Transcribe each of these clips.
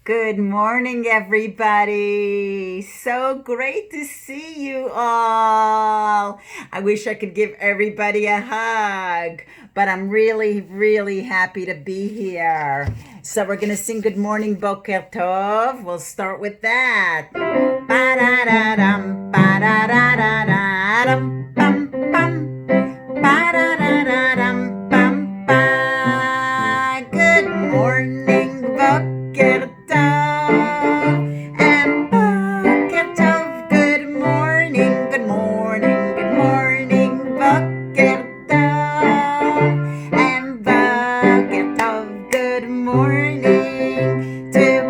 Good morning, everybody. So great to see you all. I wish I could give everybody a hug, but I'm really, really happy to be here. So we're going to sing Good Morning Boker Tov. We'll start with that. Ba-da-da-dum, ba-da-da-da-da-dum, bum, bum. Ba-da-da-da-dum, bum, ba. Good morning, Boker Tov. And Boker Tov, good morning, good morning, good morning, Boker Tov. And Boker Tov, good morning to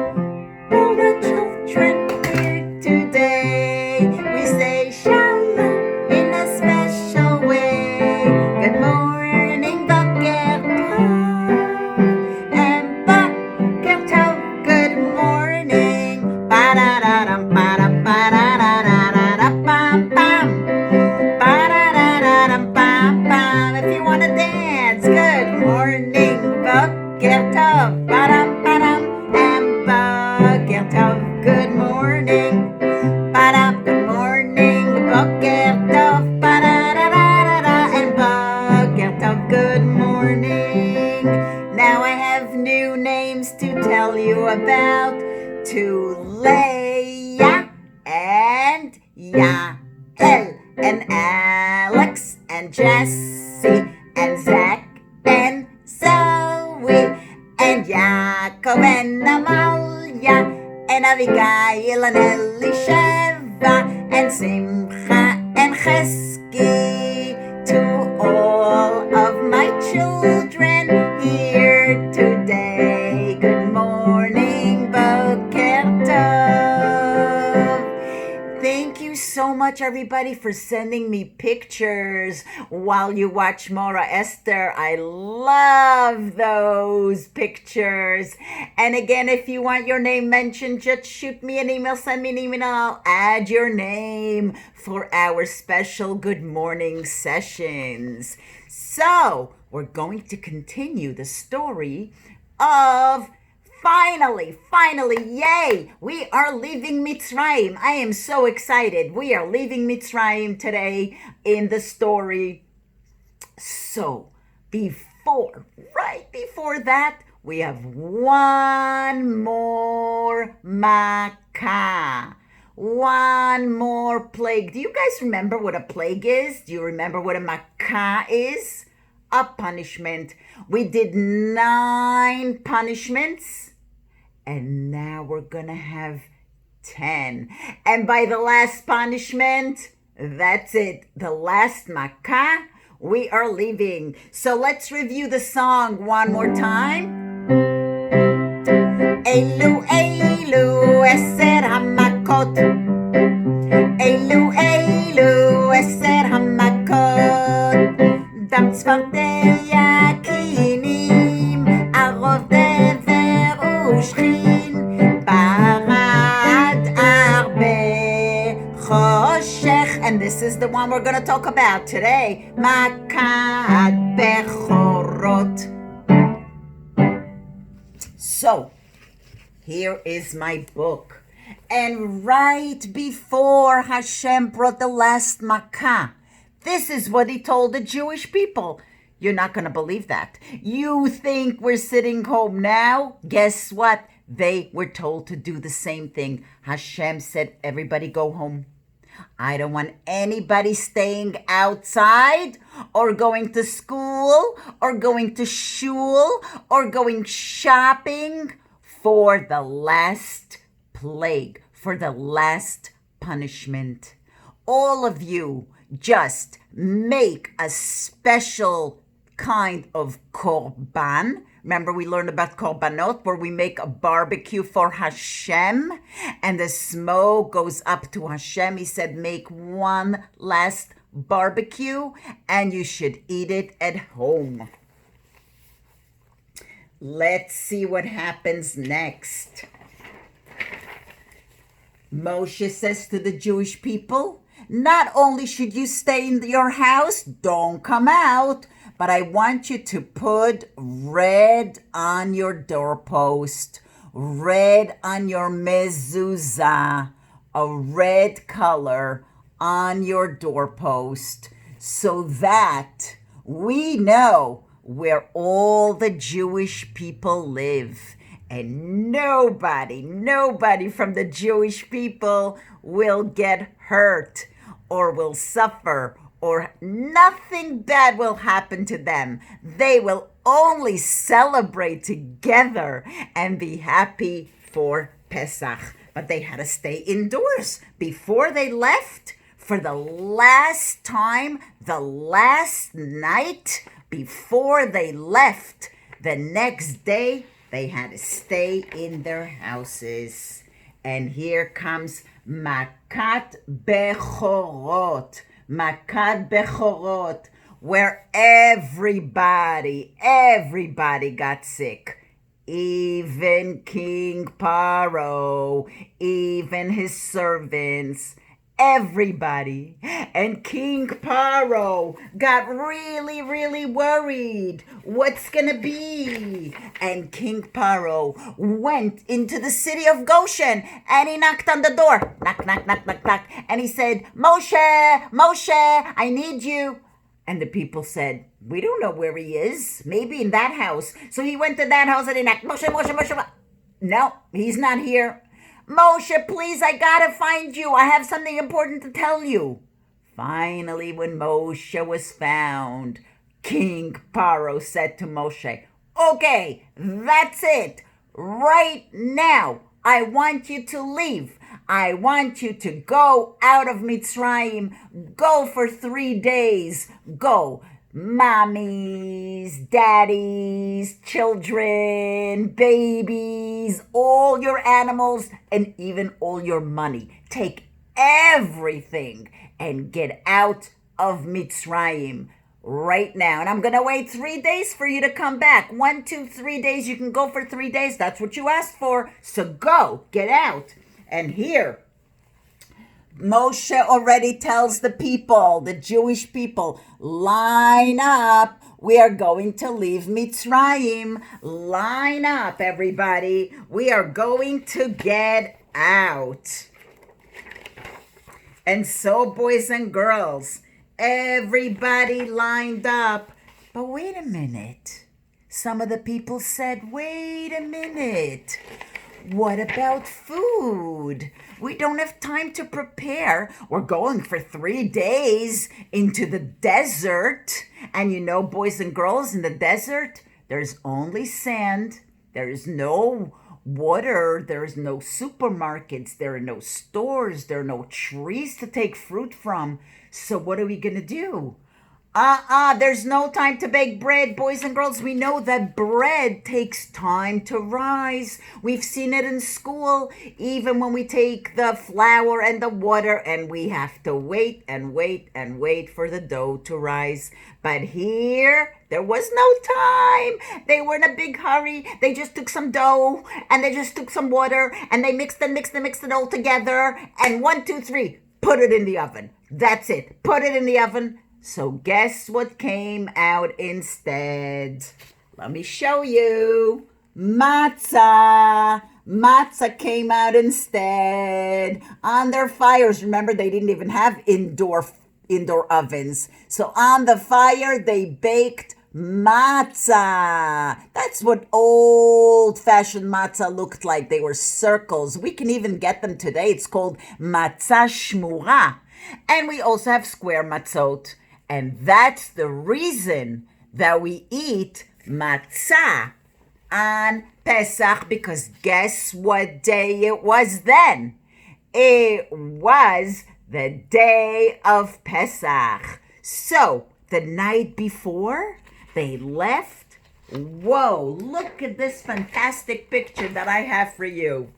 all the children here today. We say shalom in a special way. Good morning, Boker Tov. And Boker Tov, good morning. Ba-da-da-dum, ba-da, ba-da-da-da-da-da-bam, bam. Ba-da-da-da-dum, bam, bam. If you want to dance, good morning, Boker Tov. Ba-dum, ba-dum. And Boker Tov, good morning. Ba-dum, good morning, Boker Tov. Ba-da-da-da-da-da. And Boker Tov, good morning. Now I have new names to tell you about. To Leah and Yael and Alex and Jesse and Zach and Zoe and Yaakov and Amalia and Abigail and Elisheva and Simcha and Chesky. To all of my children here today, good morning, Boker Tov. Thank you so much, everybody, for sending me pictures while you watch Morah Esther. I love those pictures. And again, if you want your name mentioned, just shoot me an email, send me an email, and I'll add your name for our special Good Morning sessions. So, we're going to continue the story of Finally, yay! We are leaving Mitzrayim. I am so excited. We are leaving Mitzrayim today in the story. So, right before that, we have one more makkah. One more plague. Do you guys remember what a plague is? Do you remember what a makkah is? A punishment. We did 9 punishments. And now we're gonna have 10. And by the last punishment, that's it. The last makkah, we are leaving. So let's review the song one more time. Elu, Elu, Eser Hamakot. Elu, Elu, Eser Hamakot. Dam tzvardeya kinim, arov dever ushchin, barad arbe choshech. And this is the one we're going to talk about today. Makat bechorot. So, here is my book. And right before Hashem brought the last makkah, this is what he told the Jewish people. You're not going to believe that. You think we're sitting home now? Guess what? They were told to do the same thing. Hashem said, everybody go home. I don't want anybody staying outside or going to school or going to shul or going shopping for the last plague, for the last punishment. All of you just make a special kind of korban. Remember, we learned about korbanot, where we make a barbecue for Hashem, and the smoke goes up to Hashem. He said, make one last barbecue, and you should eat it at home. Let's see what happens next. Moshe says to the Jewish people, not only should you stay in your house, don't come out, but I want you to put red on your doorpost. red on your mezuzah, a red color on your doorpost, so that we know where all the Jewish people live. And nobody from the Jewish people will get hurt or will suffer, or nothing bad will happen to them. They will only celebrate together and be happy for Pesach. But they had to stay indoors before they left. For the last time, the last night before they left, the next day, they had to stay in their houses. And here comes Makat Bechorot. Makat Bechorot, where everybody got sick. Even King Paro, even his servants, everybody. And King Paro got really worried. What's gonna be? And King Paro went into the city of Goshen and he knocked on the door. Knock. And he said, Moshe, I need you. And the people said, we don't know where he is. Maybe in that house. So he went to that house and he knocked. Moshe. No, he's not here. Moshe, please, I gotta find you. I have something important to tell you. Finally, when Moshe was found, King Paro said to Moshe, okay, that's it. Right now, I want you to leave. I want you to go out of Mitzrayim. Go for 3 days. Go. Mommies, daddies, children, babies, all your animals, and even all your money. Take everything and get out of Mitzrayim right now. And I'm going to wait 3 days for you to come back. 1, 2, 3 days. You can go for 3 days. That's what you asked for. So go, get out. And here, Moshe already tells the people, the Jewish people, line up. We are going to leave Mitzrayim. Line up, everybody. We are going to get out. And so, boys and girls, everybody lined up. But wait a minute. Some of the people said, wait a minute. What about food? We don't have time to prepare. We're going for 3 days into the desert. And you know, boys and girls, in the desert, there's only sand. There is no water. There is no supermarkets. There are no stores. There are no trees to take fruit from. So what are we going to do? There's no time to bake bread, boys and girls. We know that bread takes time to rise. We've seen it in school, even when we take the flour and the water, and we have to wait for the dough to rise. But here, there was no time. They were in a big hurry. They just took some dough, and they just took some water, and they mixed it all together, and 1, 2, 3, put it in the oven. That's it. Put it in the oven. So guess what came out instead? Let me show you. Matzah. Matzah came out instead on their fires. Remember, they didn't even have indoor ovens. So on the fire, they baked matzah. That's what old-fashioned matzah looked like. They were circles. We can even get them today. It's called matzah shmura. And we also have square matzot. And that's the reason that we eat matzah on Pesach, because guess what day it was then? It was the day of Pesach. So, the night before they left, whoa, look at this fantastic picture that I have for you.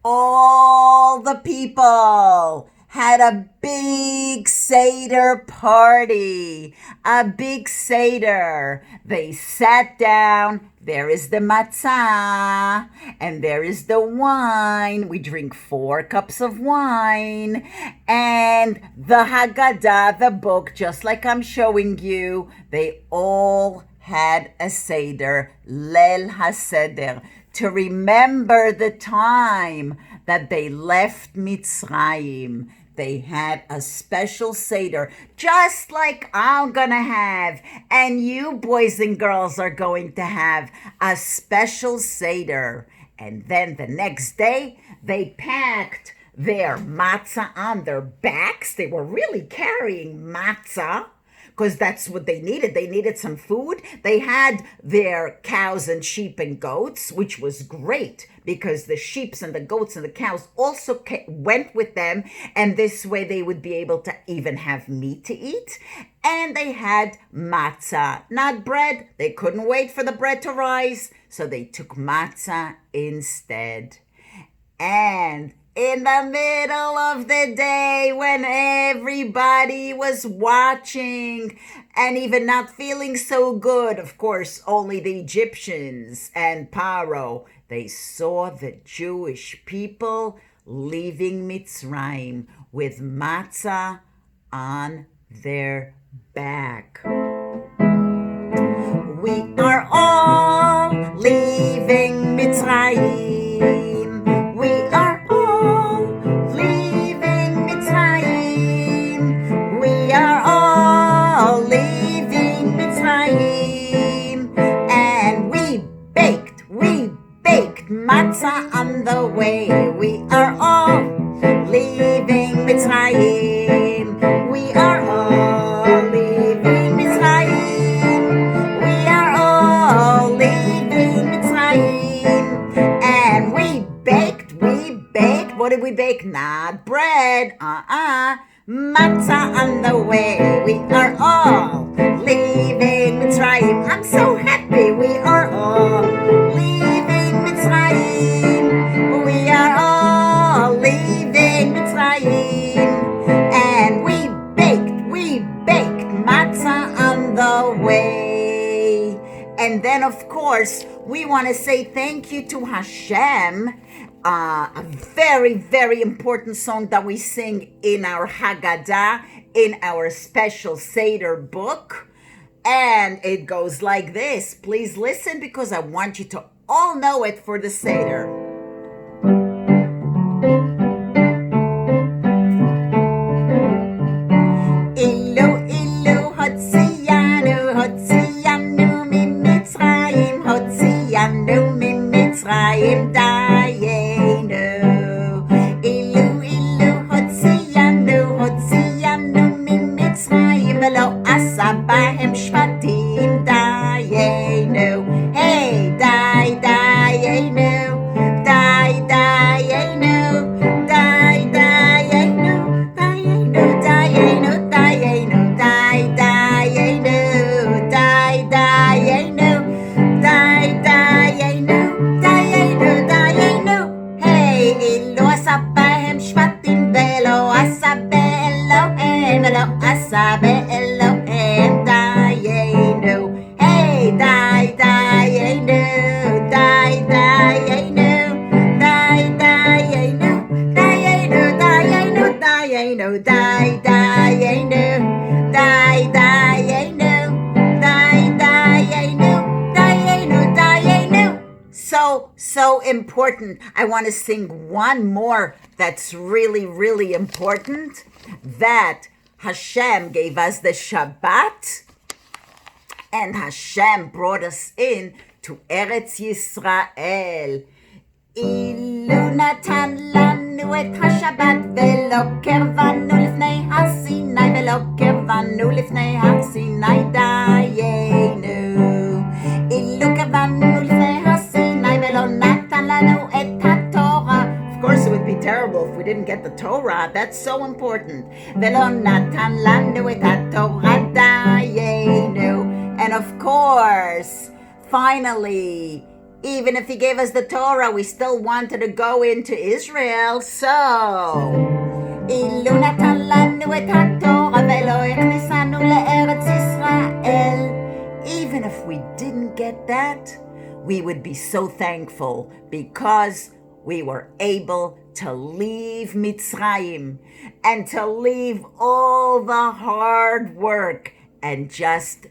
All the people had a big Seder party, a big Seder. They sat down. There is the matzah, and there is the wine. We drink 4 cups of wine. And the Haggadah, the book, just like I'm showing you, they all had a Seder, Leil HaSeder, to remember the time that they left Mitzrayim. They had a special Seder, just like I'm gonna have, and you boys and girls are going to have a special Seder. And then the next day, they packed their matzah on their backs. They were really carrying matzah because that's what they needed. They needed some food. They had their cows and sheep and goats, which was great because the sheep and the goats and the cows also went with them. And this way they would be able to even have meat to eat. And they had matzah, not bread. They couldn't wait for the bread to rise. So they took matzah instead. And in the middle of the day when everybody was watching and even not feeling so good, of course, only the Egyptians and Paro, they saw the Jewish people leaving Mitzrayim with matzah on their back. We are all leaving Mitzrayim. We are all leaving Mitzrayim. We are all leaving Mitzrayim. And we baked matzah on the way. We are all leaving Mitzrayim. We are all leaving Mitzrayim. We are all leaving Mitzrayim. And we baked. What did we bake? Not bread. Matzah on the way. We are all leaving Mitzrayim. I'm so happy. We are all leaving Mitzrayim. We are all leaving Mitzrayim. And we baked matzah on the way. And then, of course, we want to say thank you to Hashem. A very, very important song that we sing in our Haggadah, in our special Seder book. And it goes like this. Please listen because I want you to all know it for the Seder. Ilu, ilu, hotzianu, hotzianu mi Mitzrayim, hotzianu mi Mitzrayim, Bahem shvatim dayenu, hey dayenu, dayenu, dayenu, dayenu, dayenu, dayenu, dayenu, dayenu, dayenu, dayenu, hey ilo asabahem shvatim velo asabe Elohem, velo asabe Elohem. So important. I want to sing one more that's really, really important. That Hashem gave us the Shabbat, and Hashem brought us in to Eretz Yisrael. Ilu natan lanu et HaShabbat velo kervanu lifnei HaSinai velo kervanu lifnei HaSinai dayenu. Ilu kervanu lifnei HaSinai velo natan lanu et HaTorah. Of course, it would be terrible if we didn't get the Torah. That's so important. Velo natan lanu et HaTorah dayenu. And of course, finally, even if he gave us the Torah, we still wanted to go into Israel. So, even if we didn't get that, we would be so thankful because we were able to leave Mitzrayim and to leave all the hard work and just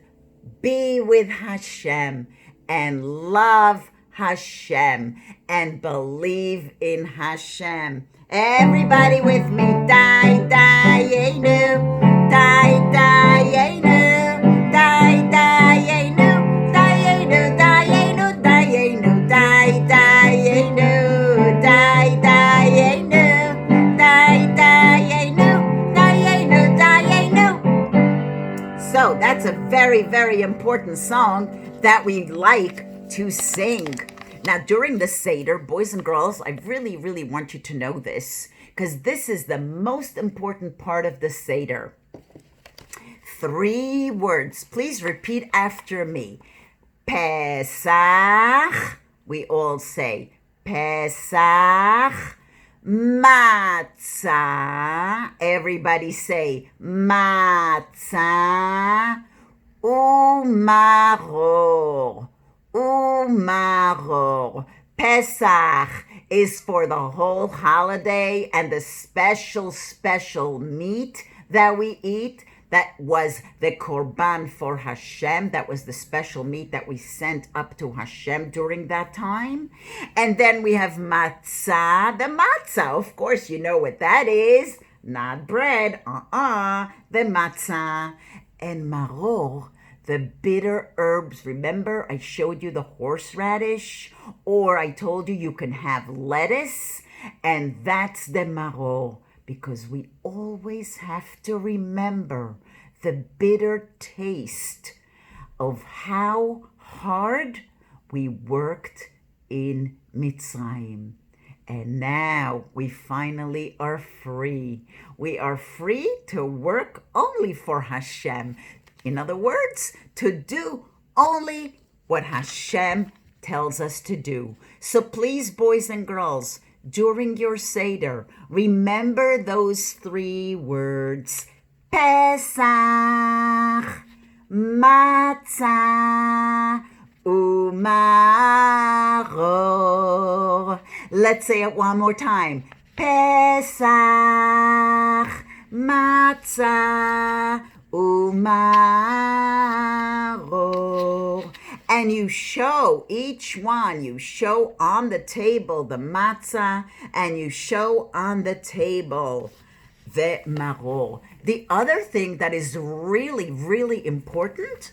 be with Hashem and love Hashem and believe in Hashem. Everybody with me. Die, dayenu, die, dayenu, die, dayenu, dayenu, dayenu, dayenu, die, dayenu, die, dayenu, die, dayenu, dayenu, dayenu. So that's a very, very important song that we like to sing. Now, during the Seder, boys and girls, I really, really want you to know this, because this is the most important part of the Seder. 3 words. Please repeat after me. Pesach. We all say Pesach. Matzah. Everybody say Matzah. Umaror. Umaror. Pesach is for the whole holiday and the special meat that we eat. That was the korban for Hashem. That was the special meat that we sent up to Hashem during that time. And then we have matzah. The matzah, of course, you know what that is. Not bread. The matzah. And maror, the bitter herbs. Remember, I showed you the horseradish, or I told you can have lettuce, and that's the maror, because we always have to remember the bitter taste of how hard we worked in Mitzrayim. And now we finally are free. We are free to work only for Hashem. In other words, to do only what Hashem tells us to do. So please, boys and girls, during your Seder, remember those 3 words. Pesach, Matzah, Umaror. Let's say it one more time. Pesach, Matzah, Umaror. And you show each one, you show on the table the matzah, and you show on the table the maror. The other thing that is really, really important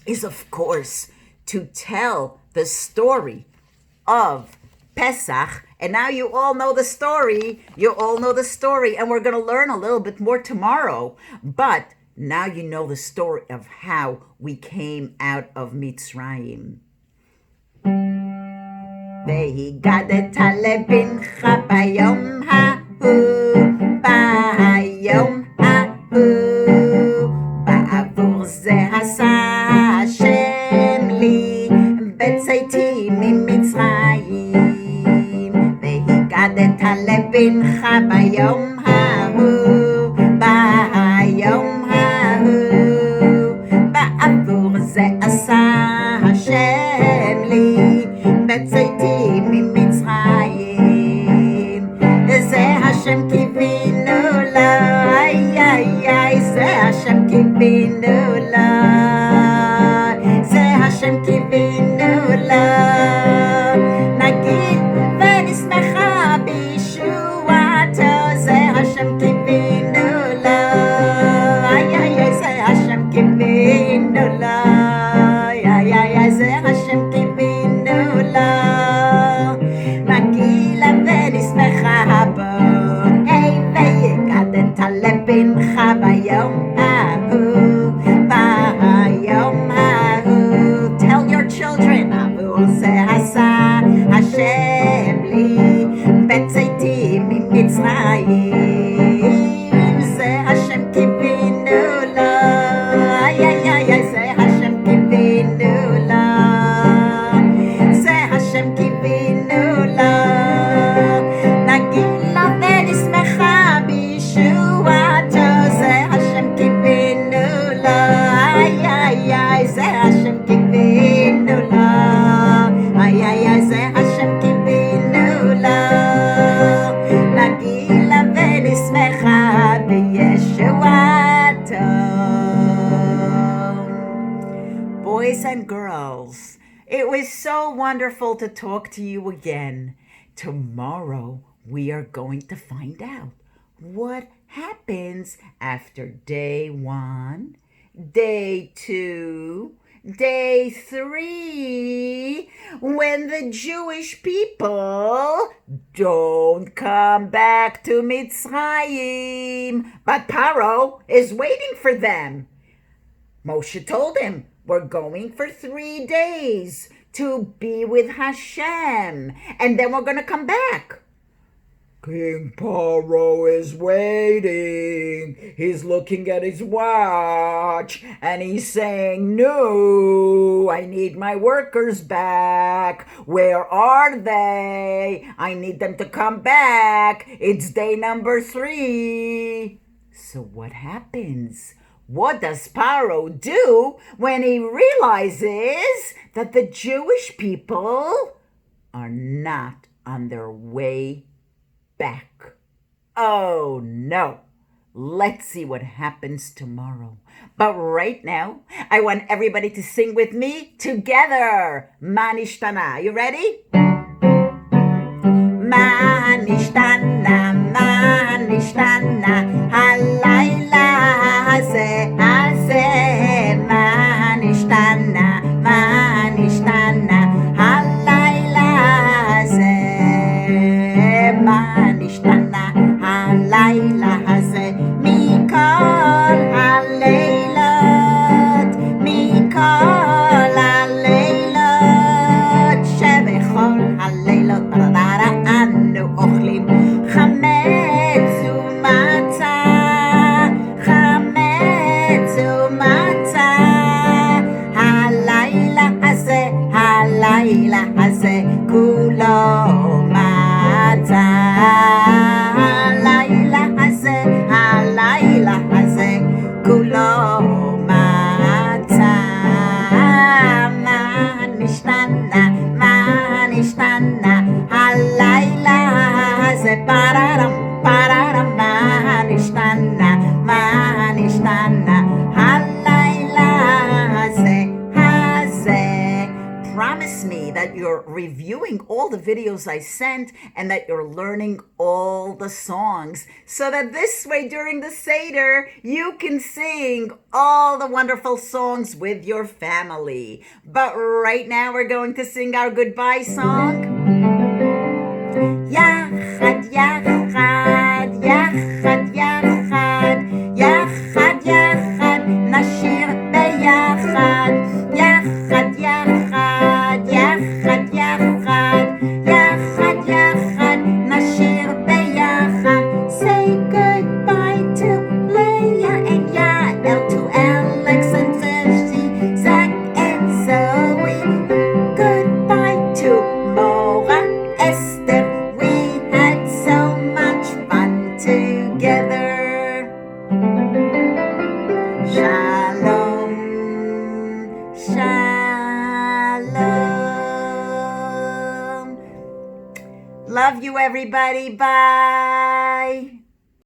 is, of course, to tell the story of Pesach. And now you all know the story. You all know the story. And we're going to learn a little bit more tomorrow. But now you know the story of how we came out of Mitzrayim. והגדת לבנך ביום ההוא, ביום ההוא, בעבור זה עשה השם לי בצאתי ממצרים. והגדת לבנך ביום ההוא, ביום ההוא, בעבור זה עשה השם לי בצאתי ממצרים. זה השם קיווינו לו, איי איי איי, זה השם קיווינו לו, זה השם קיווינו לו. נגיד ונשמחה בישועתו, זה השם קיווינו לו, איי איי איי, זה השם קיווינו לו, איי איי איי, זה השם קיווינו לו. נגילה ונשמחה בו, היי והגדת לבנך ביום ההוא, ביום ההוא. Tell your children, עבור זה עשה השם לי בצאתי ממצרים. זה השם קיווינו לו, איי איי איי, זה השם קיווינו לו, זה השם קיווינו לו. נגילה ונשמחה בישועתו, זה השם קיווינו לו, איי איי איי, זה השם קיווינו לו, איי איי איי, זה השם קיווינו לו. נגילה ונשמחה בישועתו. Boys and girls, It was so wonderful to talk to you again. Tomorrow we are going to find out what happens after day 1, day 2, day 3, when the Jewish people don't come back to Mitzrayim, but Paro is waiting for them. Moshe told him, we're going for 3 days to be with Hashem, and then we're going to come back. King Paro is waiting. He's looking at his watch and he's saying, no, I need my workers back. Where are they? I need them to come back. It's day number 3. So what happens? What does Paro do when he realizes that the Jewish people are not on their way back? Oh no. Let's see what happens tomorrow. But right now, I want everybody to sing with me together. Ma nishtana. You ready? Ma nishtana, ma nishtana, halayla hazeh, hazeh. Ma nishtana, ma nishtana, halayla hazeh. Ma nishtana, halayla hazeh. Mikol haleilot, mikol haleilot, שבכל הלילות ברדרה אנו אוכלים חמץ ומצה, חמץ ומצה. הלילה הזה כולו מצה. הלילה הזה כולו מצה. מה נשתנה, מה נשתנה, הלילה הזה פררם, פררם. מה נשתנה, מה נשתנה, הלילה הזה. Promise me that you're reviewing all the videos I sent and that you're learning all the songs so that this way during the Seder you can sing all the wonderful songs with your family. But right now we're going to sing our goodbye song. Yachad, yachad, yachad, yachad, yachad, yachad, nashir beyachad. Yachad, yachad, yachad, yachad, yachad, yachad, nashir beyachad. Say goodbye to Leah and Yael, to Alex and Tishi, Zach and Zoe. Goodbye to Morah Esther. We had so much fun together. Shalom, shalom. Love you, everybody. Bye.